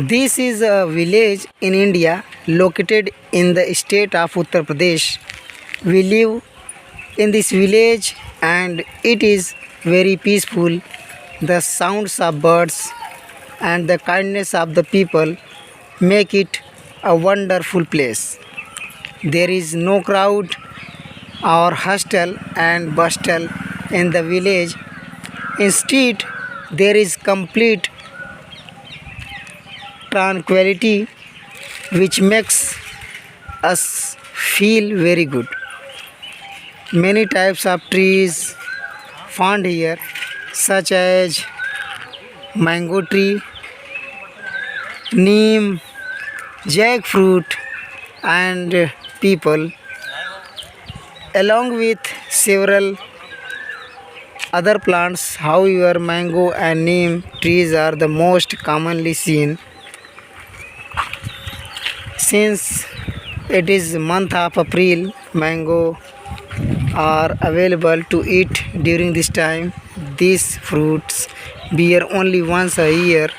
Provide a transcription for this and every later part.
This is a village in India located in the state of Uttar Pradesh. We live in this village and it is very peaceful. The sounds of birds and the kindness of the people make it a wonderful place. There is no crowd or hustle and bustle in the village. Instead, there is complete tranquility which makes us feel very good. Many types of trees found here, such as mango tree, neem, jackfruit, and people, along with several other plants. However, mango and neem trees are the most commonly seen since it is month of April. Mango are available to eat during this time. These fruits bear only once a year,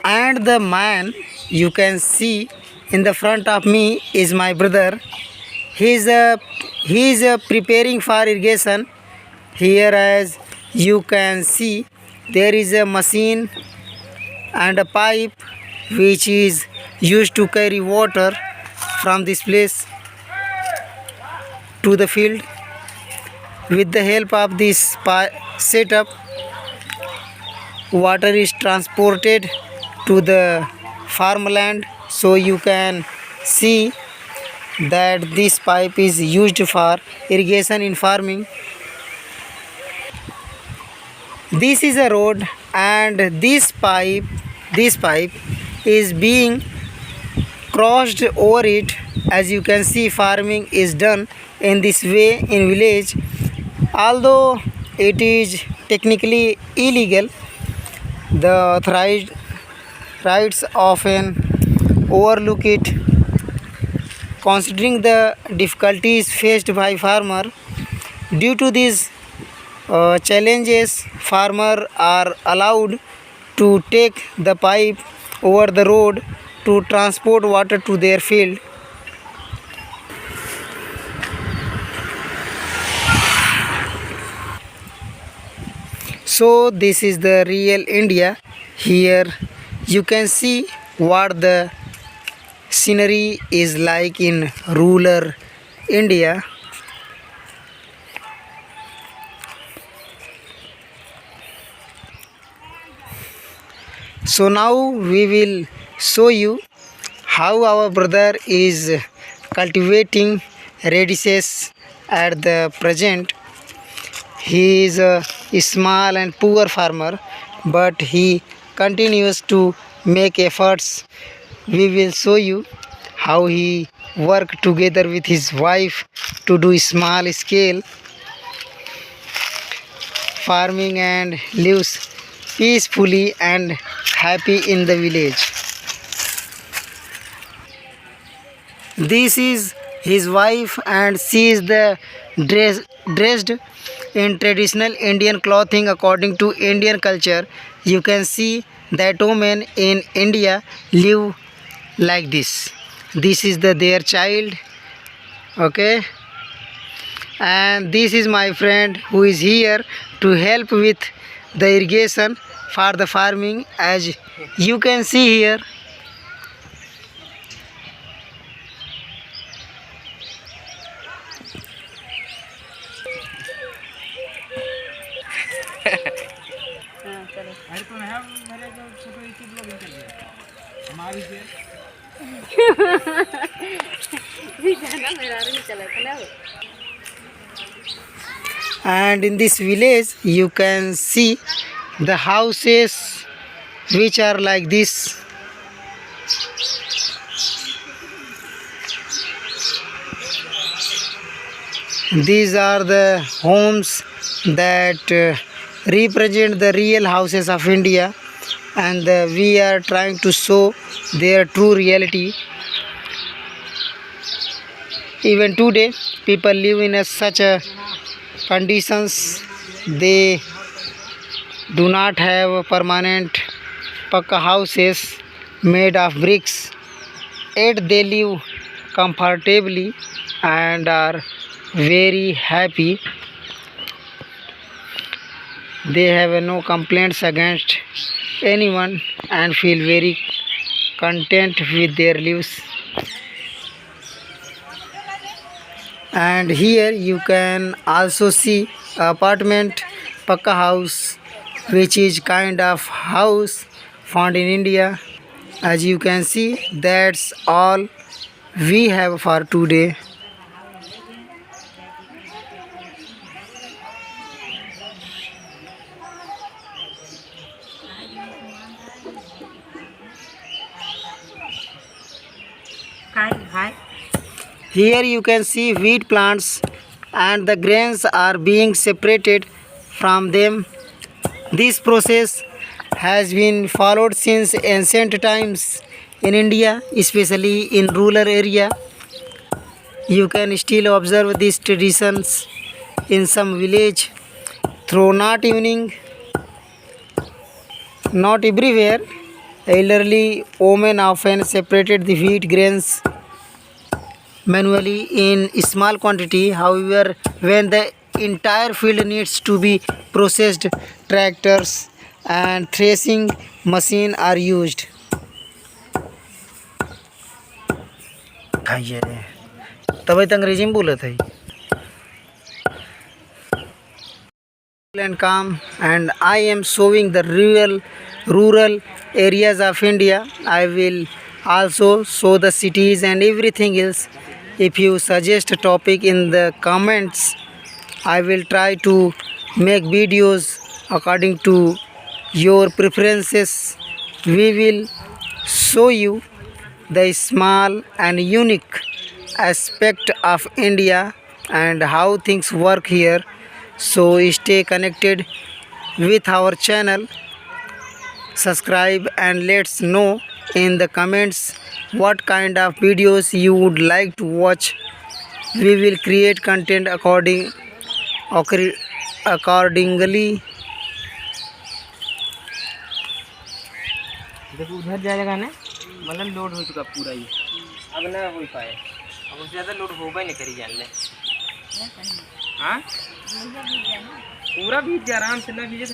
and the man you can see in the front of me is my brother. He is preparing for irrigation. Here, as you can see, there is a machine and a pipe which is used to carry water from this place to the field. With the help of this setup, water is transported to the farmland. So you can see that this pipe is used for irrigation in farming. This is a road, and this pipe is being crossed over it. As you can see, farming is done in this way in village. Although it is technically illegal, the authorities often overlook it. Considering the difficulties faced by farmer, due to these challenges, farmer are allowed to take the pipe over the road to transport water to their field. So this is the real India. Here you can see what the scenery is like in rural India. So now we will show you how our brother is cultivating radishes at the present. He is a small and poor farmer, but he continues to make efforts. We will show you how he worked together with his wife to do small scale farming and lives peacefully and happy in the village. This is his wife, and she is dressed in traditional Indian clothing according to Indian culture. You can see that women in India live like this. This is their child, okay, and this is my friend who is here to help with the irrigation for the farming. As you can see here, and in this village you can see the houses which are like this. These are the homes that represent the real houses of India, and we are trying to show their true reality. Even today people live in such a conditions. They do not have permanent pakka houses made of bricks, yet they live comfortably and are very happy. They have no complaints against anyone and feel very content with their lives. And here you can also see apartment pakka house, which is kind of house found in India. As you can see, that's all we have for today. Here you can see wheat plants and the grains are being separated from them. This process has been followed since ancient times in India, especially in rural area. You can still observe these traditions in some village, though not everywhere. Elderly women often separated the wheat grains manually in small quantity. However, when the entire field needs to be processed, tractors and threshing machine are used. तभी तो अंग्रेजी में बोला था and calm, and I am showing the rural areas of India. I will also show the cities and everything else. If you suggest a topic in the comments, I will try to make videos according to your preferences. We will show you the small and unique aspect of India and how things work here. So stay connected with our channel, subscribe and let's know in the comments what kind of videos you would like to watch. We will create content accordingly. देखो उधर जाएगा ना, मतलब load हो चुका पूरा ही, अब ना हो पाए, अब उससे ज़्यादा लोड होगा ही नहीं करी जान ले। हाँ पूरा बीत जा आराम से ना बीजे।